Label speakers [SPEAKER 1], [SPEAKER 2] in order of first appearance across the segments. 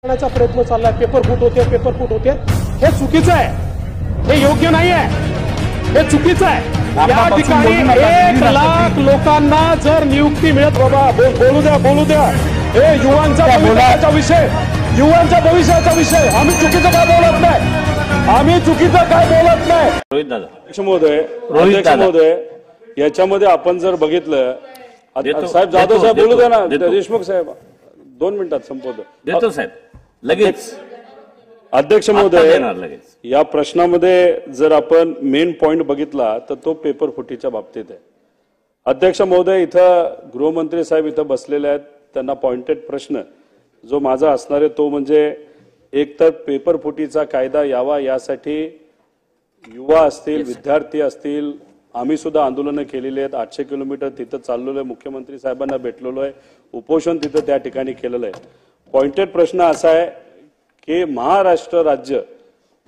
[SPEAKER 1] करण्याचा प्रयत्न चाललाय। पेपर फुट होते हे चुकीचं आहे, हे योग्य नाही आहे, हे चुकीचं आहे। या ठिकाणी 1 लाख लोकांना जर नियुक्ती मिळत, बाबा बोलू द्या हे युवांचा भविष्याचा विषय, युवांच्या भविष्याचा विषय। आम्ही चुकीचं काय बोलत नाही,
[SPEAKER 2] रोहित दादा,
[SPEAKER 1] अध्यक्ष महोदय याच्यामध्ये आपण जर बघितलं, साहेब जाधव साहेब बोलू द्या ना, देशमुख साहेब 2 मिनिटात संपवतो
[SPEAKER 2] देतो साहेब लगेच।
[SPEAKER 1] अध्यक्ष महोदय या प्रश्नामध्ये जर आपण मेन पॉइंट बघितला तर तो पेपर फुटीच्या बाबतीत आहे। अध्यक्ष महोदय इथं गृहमंत्री साहेब इथं बसलेले आहेत, त्यांना पॉइंटेड प्रश्न जो माझा असणार आहे तो म्हणजे एकतर पेपर फुटीचा कायदा यावा यासाठी युवा असतील, विद्यार्थी असतील, आम्ही सुद्धा आंदोलनं केलेली आहेत। 800 किलोमीटर तिथं चाललेलो आहे, मुख्यमंत्री साहेबांना भेटलेलो आहे, उपोषण तिथं त्या ठिकाणी केलेलं आहे। पॉइंटेड प्रश्न असा आहे की महाराष्ट्र राज्य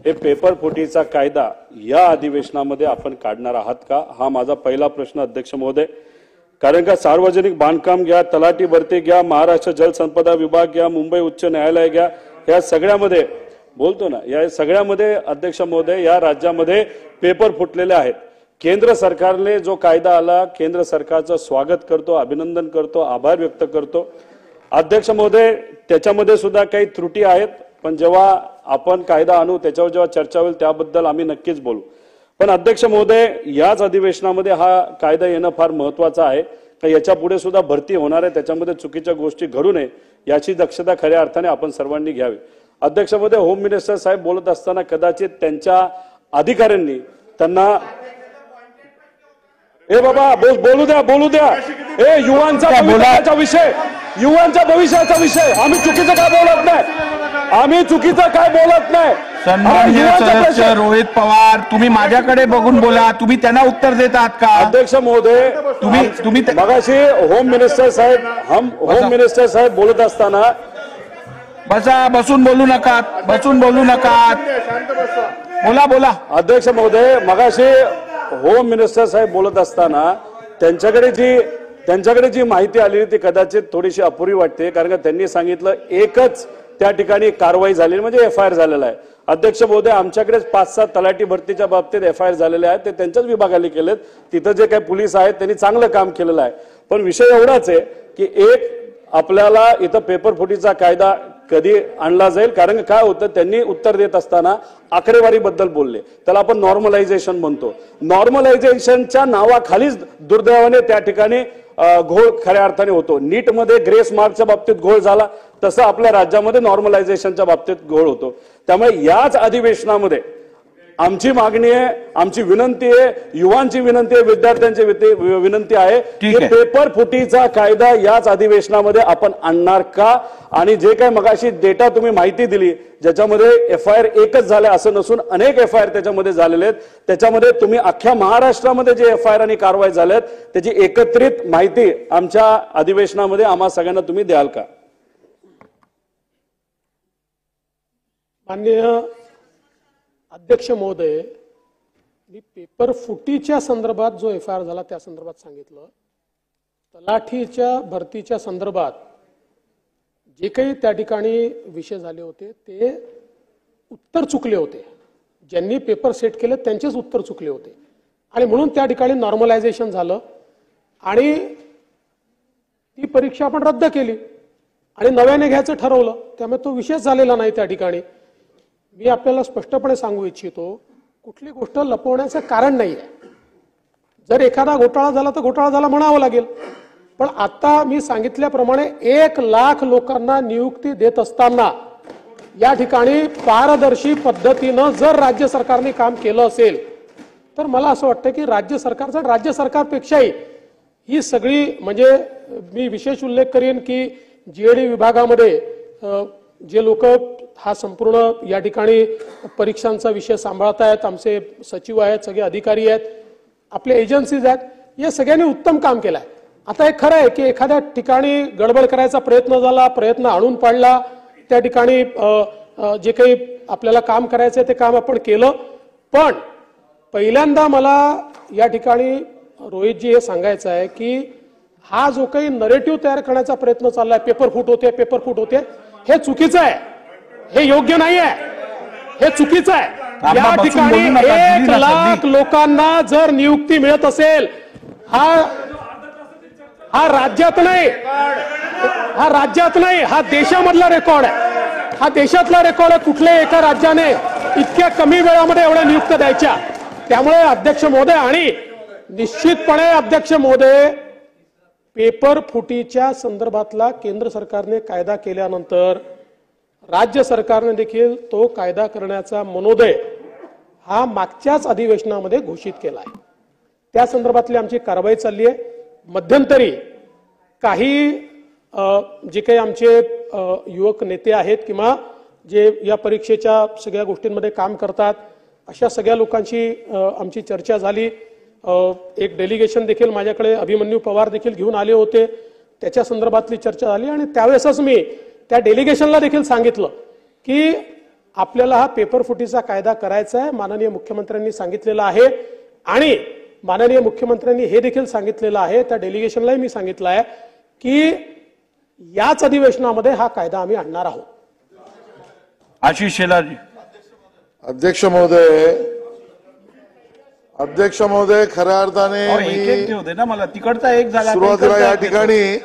[SPEAKER 1] हे पेपर फुटीचा कायदा या अधिवेशनामध्ये आपण काढणार आहात का, हा माझा पहिला प्रश्न अध्यक्ष महोदय। कारण का सार्वजनिक बांधकाम घ्या, तलाठी भरती घ्या, महाराष्ट्र जलसंपदा विभाग घ्या, मुंबई उच्च न्यायालय घ्या, या सगळ्यामध्ये बोलतो ना, या सगळ्यामध्ये अध्यक्ष महोदय या राज्यामध्ये पेपर फुटलेले आहेत। केंद्र सरकारने जो कायदा आला, केंद्र सरकारचं स्वागत करतो, अभिनंदन करतो, आभार व्यक्त करतो। अध्यक्ष महोदय त्याच्यामध्ये सुद्धा काही त्रुटी आहेत, पण जेव्हा आपण कायदा आणू त्याच्यावर जेव्हा चर्चा होईल त्याबद्दल आम्ही नक्कीच बोलू। पण अध्यक्ष महोदय याच अधिवेशनामध्ये हा कायदा येणं फार महत्वाचं आहे, का याच्या पुढे सुद्धा भरती होणार आहे, त्याच्यामध्ये चुकीच्या गोष्टी घडू नये याची दक्षता खऱ्या अर्थाने आपण सर्वांनी घ्यावी। अध्यक्ष महोदय होम मिनिस्टर साहेब बोलत असताना कदाचित त्यांच्या अधिकाऱ्यांनी त्यांना बाबा बोलू द्या हे युवांचा भविष्याचा विषय, आम्ही चुकीचं काय बोलत नाही,
[SPEAKER 3] सन्माननीय सदस्य रोहित पवार, तुम्ही माझ्याकडे बघून बोला, तुम्ही त्यांना उत्तर देत आहात का?
[SPEAKER 1] अध्यक्ष महोदय तुम्ही मगाशी होम मिनिस्टर साहेब बोलत असताना
[SPEAKER 3] बसून बोलू नका, बोला।
[SPEAKER 1] अध्यक्ष महोदय मगाशी होम मिनिस्टर साहेब बोलत असताना त्यांच्याकडे जी माहिती आलेली ती कदाचित थोडीशी अपुरी वाटते, कारण का त्यांनी सांगितलं एकच त्या ठिकाणी कारवाई झालेली म्हणजे FIR झालेला आहे। अध्यक्ष महोदय आमच्याकडेच 5-7 तलाठी भरतीच्या बाबतीत FIR झालेले आहेत, ते त्यांच्याच विभागाने केलेत, तिथं जे काही पोलीस आहेत त्यांनी चांगलं काम केलेलं आहे। पण विषय एवढाच आहे की आपल्याला इथं पेपर फुटीचा कायदा कधी आणला जाईल, कारण काय होतं त्यांनी उत्तर देत असताना आकडेवारी बद्दल बोलले, त्याला आपण नॉर्मलायझेशन म्हणतो। नॉर्मलायझेशनच्या नावाखालीच दुर्दैवाने त्या ठिकाणी घोळ खऱ्या अर्थाने होतो। नीट मध्ये ग्रेस मार्कच्या बाबतीत घोळ झाला, तसं आपल्या राज्यामध्ये नॉर्मलायझेशनच्या बाबतीत घोळ होतो। त्यामुळे याच अधिवेशनामध्ये आमची मागणी आहे, आमची विनंती आहे, युवांची विनंती आहे, विद्यार्थ्यांची विनंती आहे की पेपर फुटीचा कायदा याच अधिवेशनामध्ये आपण आणणार का? आणि जे काही मगाशी डेटा तुम्ही माहिती दिली ज्याच्यामध्ये FIR एकच झाले असं नसून अनेक FIR त्याच्यामध्ये झालेले आहेत, त्याच्यामध्ये तुम्ही अख्ख्या महाराष्ट्रामध्ये जे FIR आणि कारवाई झाल्यात त्याची एकत्रित माहिती आमच्या अधिवेशनामध्ये आम्हा सगळ्यांना तुम्ही द्याल का? माननीय अध्यक्ष महोदय, मी पेपर फुटीच्या संदर्भात जो FIR झाला त्या संदर्भात सांगितलं, तलाठीच्या भरतीच्या संदर्भात जे काही त्या ठिकाणी विषय झाले होते ते उत्तर चुकले होते, ज्यांनी पेपर सेट केले त्यांचेच उत्तर चुकले होते आणि म्हणून त्या ठिकाणी नॉर्मलायझेशन झालं आणि ती परीक्षा आपण रद्द केली आणि नव्याने घ्यायचं ठरवलं, त्यामुळे तो विषय झालेला नाही। त्या ठिकाणी मी आपल्याला स्पष्टपणे सांगू इच्छितो, कुठली गोष्ट लपवण्याचं कारण नाही आहे। जर एखादा घोटाळा झाला तर घोटाळा झाला म्हणावं लागेल, पण आता मी सांगितल्याप्रमाणे 1 लाख लोकांना नियुक्ती देत असताना या ठिकाणी पारदर्शी पद्धतीनं जर राज्य सरकारने काम केलं असेल तर मला असं वाटतं की राज्य सरकारपेक्षाही ही सगळी म्हणजे मी विशेष उल्लेख करेन की GAD विभागामध्ये जे लोक हा संपूर्ण या ठिकाणी परीक्षांचा विषय सांभाळत आहेत, आमचे सचिव आहेत, सगळे अधिकारी आहेत, आपले एजन्सीज आहेत, या सगळ्यांनी उत्तम काम केलं आहे। आता हे खरं आहे की एखाद्या ठिकाणी गडबड करायचा प्रयत्न झाला, प्रयत्न आणून पाडला, त्या ठिकाणी जे काही आपल्याला काम करायचं ते काम आपण केलं, पण पहिल्यांदा मला या ठिकाणी रोहितजी हे सांगायचं आहे की हा जो काही नरेटिव्ह तयार करण्याचा प्रयत्न चाललाय पेपर फुट होते हे चुकीचं आहे। हे योग्य नाही आहे, हे चुकीचं आहे.
[SPEAKER 3] आपण
[SPEAKER 1] या
[SPEAKER 3] बसून
[SPEAKER 1] ठिकाणी
[SPEAKER 3] बोलू नका,
[SPEAKER 1] 1
[SPEAKER 3] दिली ना
[SPEAKER 1] लाख
[SPEAKER 3] संधी.
[SPEAKER 1] लोकांना जर नियुक्ती मिळत असेल, हा राज्यात नाही, हा देशामधला रेकॉर्ड आहे, हा देशातला रेकॉर्ड आहे. कुठल्याही एका राज्याने इतक्या कमी वेळामध्ये एवढ्या नियुक्त्या द्यायच्या. त्यामुळे अध्यक्ष महोदय, आणि निश्चितपणे अध्यक्ष महोदय, पेपर फुटीच्या संदर्भातला केंद्र सरकारने कायदा केल्यानंतर राज्य सरकारने देखील तो कायदा करण्याचा मनोदय हा मागच्याच अधिवेशनामध्ये घोषित केला आहे. त्या संदर्भातली आमची कारवाई चालली आहे. मध्यंतरी काही जे काही आमचे युवक नेते आहेत किंवा जे या परीक्षेच्या सगळ्या गोष्टींमध्ये काम करतात, अशा सगळ्या लोकांची आमची चर्चा झाली. एक डेलिगेशन देखील माझ्याकडे अभिमन्यू पवार देखील घेऊन आले होते, त्याच्या संदर्भातली चर्चा झाली. आणि त्यावेळेसच मी त्या डेलिगेशनला देखील सांगितलं की आपल्याला हा पेपर फुटीचा कायदा करायचा आहे, माननीय मुख्यमंत्र्यांनी सांगितलेलं आहे. आणि माननीय मुख्यमंत्र्यांनी हे देखील सांगितलेलं आहे, त्या डेलिगेशनलाही मी सांगितलं आहे की याच अधिवेशनामध्ये हा कायदा आम्ही आणणार आहोत.
[SPEAKER 3] आशिष शेलारजी.
[SPEAKER 4] अध्यक्ष महोदय, खऱ्या अर्थाने
[SPEAKER 3] एक एक होते ना, मला तिकडचा एक झाला,
[SPEAKER 4] सुरुवातीला या
[SPEAKER 3] इकडचा एक
[SPEAKER 4] ठिकाणी